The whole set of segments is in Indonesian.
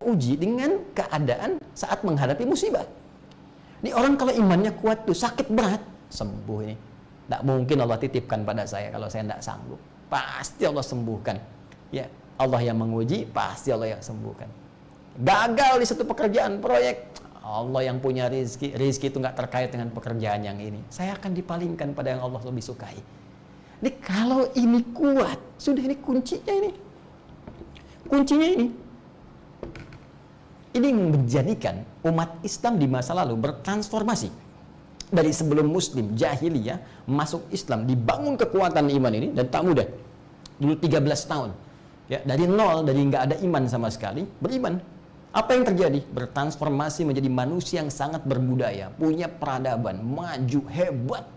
uji dengan keadaan saat menghadapi musibah. Ini orang kalau imannya kuat tuh, sakit berat, sembuh ini. Tidak mungkin Allah titipkan pada saya kalau saya tidak sanggup. Pasti Allah sembuhkan. Ya, Allah yang menguji, pasti Allah yang sembuhkan. Gagal di satu pekerjaan, proyek, Allah yang punya rizki. Rizki itu nggak terkait dengan pekerjaan yang ini. Saya akan dipalingkan pada yang Allah lebih sukai. Ini kalau ini kuat, sudah ini kuncinya ini. Kuncinya ini. Ini menjadikan umat Islam di masa lalu bertransformasi. Dari sebelum Muslim, jahiliyah, masuk Islam, dibangun kekuatan iman ini, dan tak mudah. Dulu 13 tahun. Ya, dari nol, dari nggak ada iman sama sekali, beriman. Apa yang terjadi? Bertransformasi menjadi manusia yang sangat berbudaya, punya peradaban, maju, hebat,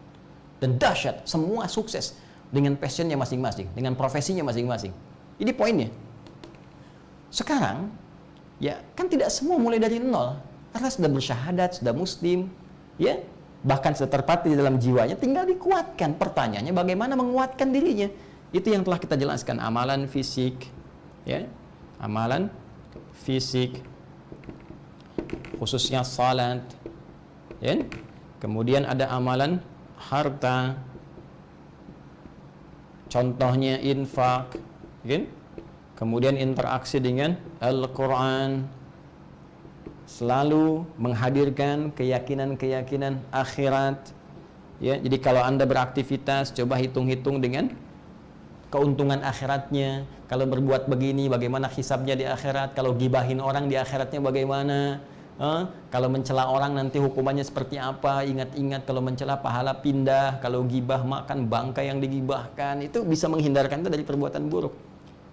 dan dahsyat. Semua sukses dengan passionnya masing-masing, dengan profesinya masing-masing. Ini poinnya. Sekarang, ya kan tidak semua mulai dari nol, karena sudah bersyahadat, sudah muslim, ya bahkan sudah terpatri di dalam jiwanya, tinggal dikuatkan. Pertanyaannya bagaimana menguatkan dirinya? Itu yang telah kita jelaskan, amalan fisik, ya, amalan fisik, khususnya salat, ya. Kemudian ada amalan harta, contohnya infak, ya. Kemudian interaksi dengan Al-Quran, selalu menghadirkan keyakinan-keyakinan akhirat. Ya, jadi kalau Anda beraktivitas, coba hitung-hitung dengan keuntungan akhiratnya. Kalau berbuat begini, bagaimana hisabnya di akhirat? Kalau gibahin orang di akhiratnya bagaimana? Kalau mencela orang nanti hukumannya seperti apa? Ingat-ingat, kalau mencela pahala pindah, kalau gibah makan bangkai yang digibahkan. Itu bisa menghindarkan itu dari perbuatan buruk.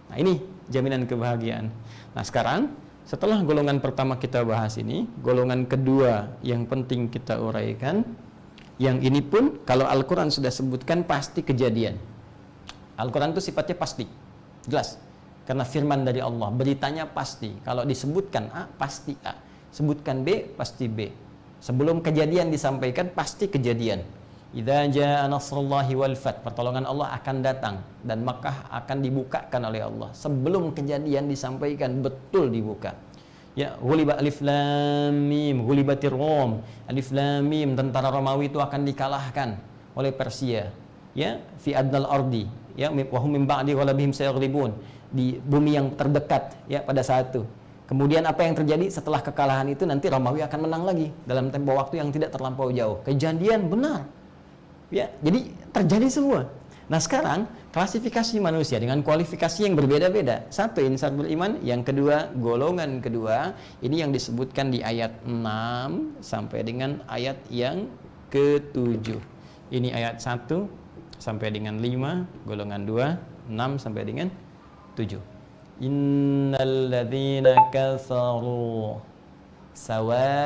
Nah, ini jaminan kebahagiaan. Nah, sekarang setelah golongan pertama kita bahas ini, golongan kedua yang penting kita uraikan, yang ini pun kalau Al-Quran sudah sebutkan pasti kejadian. Al-Quran itu sifatnya pasti, jelas. Karena firman dari Allah, beritanya pasti. Kalau disebutkan A, pasti A. Sebutkan B, pasti B. Sebelum kejadian disampaikan, pasti kejadian. Idza jaa nasrullahi wal fath, pertolongan Allah akan datang dan Makkah akan dibukakan oleh Allah. Sebelum kejadian disampaikan, betul dibuka. Ya, ghuliba alif lam mim, ghulibatir rum. Alif lam mim, tentara Romawi itu akan dikalahkan oleh Persia. Ya, fi adnal ardi, ya, wa hum min ba'di ghalabihim sayaghlibun, di bumi yang terdekat, ya, pada saat itu. Kemudian apa yang terjadi setelah kekalahan itu? Nanti Romawi akan menang lagi dalam tempo waktu yang tidak terlampau jauh. Kejadian benar. Ya, jadi terjadi semua. Nah, sekarang klasifikasi manusia dengan kualifikasi yang berbeda-beda. Satu, insan beriman. Yang kedua, golongan kedua. Ini yang disebutkan di ayat 6 sampai dengan ayat yang ke-7. Ini ayat 1 sampai dengan 5, golongan 2, 6 sampai dengan 7. Innal ladzina kafaru sawa